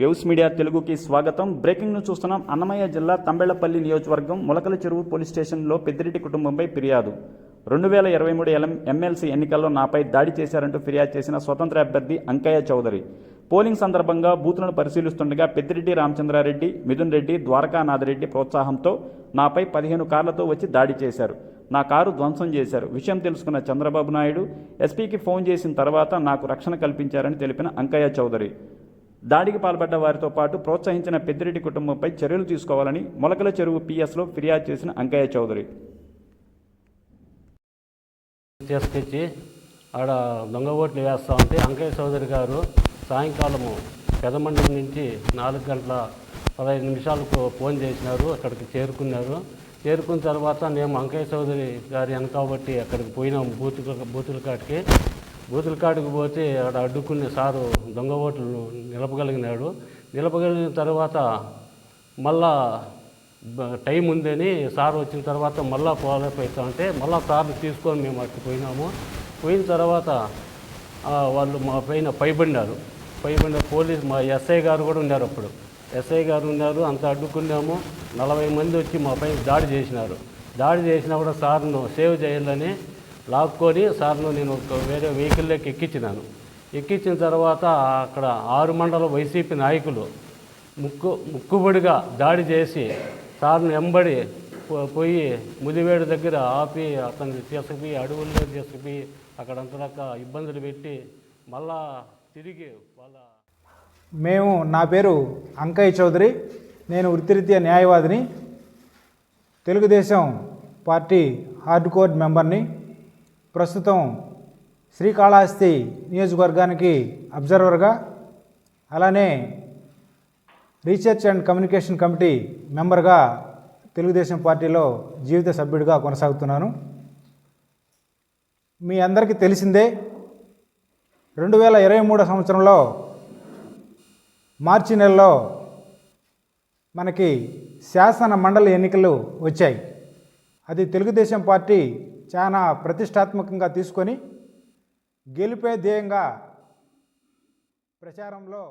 News media తెలుగుకి స్వాగతం. Breaking news చూస్తున్నాం. అన్నమయ్య జిల్లా తంబెళ్లపల్లి నియోజకవర్గం ములకల చెరువు పోలీస్ స్టేషన్లో పెద్దిరెడ్డి కుటుంబంపై ఫిర్యాదు. 2023 ఎమ్మెల్సీ ఎన్నికల్లో నాపై దాడి చేశారంటూ ఫిర్యాదు చేసిన స్వతంత్ర అభ్యర్థి అంకయ్య చౌదరి పోలింగ్ సందర్భంగా బూతులను పరిశీలిస్తుండగా పెద్దిరెడ్డి రామచంద్రారెడ్డి, మిథున్ రెడ్డి, ద్వారకానాథరెడ్డి ప్రోత్సాహంతో నాపై 15 కార్లతో వచ్చి దాడి చేశారు. నా కారు ధ్వంసం చేశారు. విషయం తెలుసుకున్న చంద్రబాబు నాయుడు ఎస్పీకి ఫోన్ చేసిన తర్వాత నాకు రక్షణ కల్పించారని తెలిపిన అంకయ్య చౌదరి దాడికి పాల్పడ్డ వారితో పాటు ప్రోత్సహించిన పెద్దిరెడ్డి కుటుంబంపై చర్యలు తీసుకోవాలని మొలకల చెరువు పిఎస్లో ఫిర్యాదు చేసిన అంకయ్య చౌదరి తీసుకొచ్చి ఆడ దొంగ ఓట్లు వేస్తూ ఉంటే అంకయ్య చౌదరి గారు సాయంకాలము పెదమండలం నుంచి 4:15 ఫోన్ చేసినారు. అక్కడికి చేరుకున్నారు. చేరుకున్న తర్వాత మేము అంకయ్య చౌదరి గారి వెనకబట్టి అక్కడికి పోయినాము. బూతుల కాడికి పోతే అక్కడ అడ్డుకునే సారు దొంగ ఓట్లు నిలపగలిగినాడు. నిలపగలిగిన తర్వాత మళ్ళా టైం ఉందని సార్ వచ్చిన తర్వాత మళ్ళీ పోలేకపోతా ఉంటే మళ్ళీ సార్ని తీసుకొని మేము అక్కడికి పోయినాము. పోయిన తర్వాత వాళ్ళు మా పైన పైబడినారు. పోలీస్ మా ఎస్ఐ గారు కూడా ఉన్నారు. అప్పుడు ఎస్ఐ గారు ఉన్నారు. అంత అడ్డుకున్నాము. 40 మంది వచ్చి మా పైన దాడి చేసినారు. దాడి చేసినా కూడా సార్ను సేవ్ చేయాలని లాక్కొని సార్ను నేను వేరే వెహికల్లోకి ఎక్కించినాను. ఎక్కించిన తర్వాత అక్కడ 6 మండల వైసీపీ నాయకులు ముక్కుబడిగా దాడి చేసి సార్ను వెంబడి పోయి ముదివేడు దగ్గర ఆపి అతన్ని తీసుకుపోయి అడవుల్లో తీసుకుపోయి అక్కడంతా ఇబ్బందులు పెట్టి మళ్ళా తిరిగి నా పేరు అంకయ్య చౌదరి. నేను వృత్తిరీత్యా న్యాయవాదిని. తెలుగుదేశం పార్టీ హార్డ్ కోర్ మెంబర్ని. ప్రస్తుతం శ్రీకాళహస్తి నియోజకవర్గానికి అబ్జర్వర్గా, అలానే రీసెర్చ్ అండ్ కమ్యూనికేషన్ కమిటీ మెంబర్గా తెలుగుదేశం పార్టీలో జీవిత సభ్యుడిగా కొనసాగుతున్నాను. మీ అందరికీ తెలిసిందే, 2023 సంవత్సరంలో మార్చి నెలలో మనకి శాసన మండలి ఎన్నికలు వచ్చాయి. అది తెలుగుదేశం పార్టీ చాలా ప్రతిష్టాత్మకంగా తీసుకొని గెలిపే ధ్యేయంగా ప్రచారంలో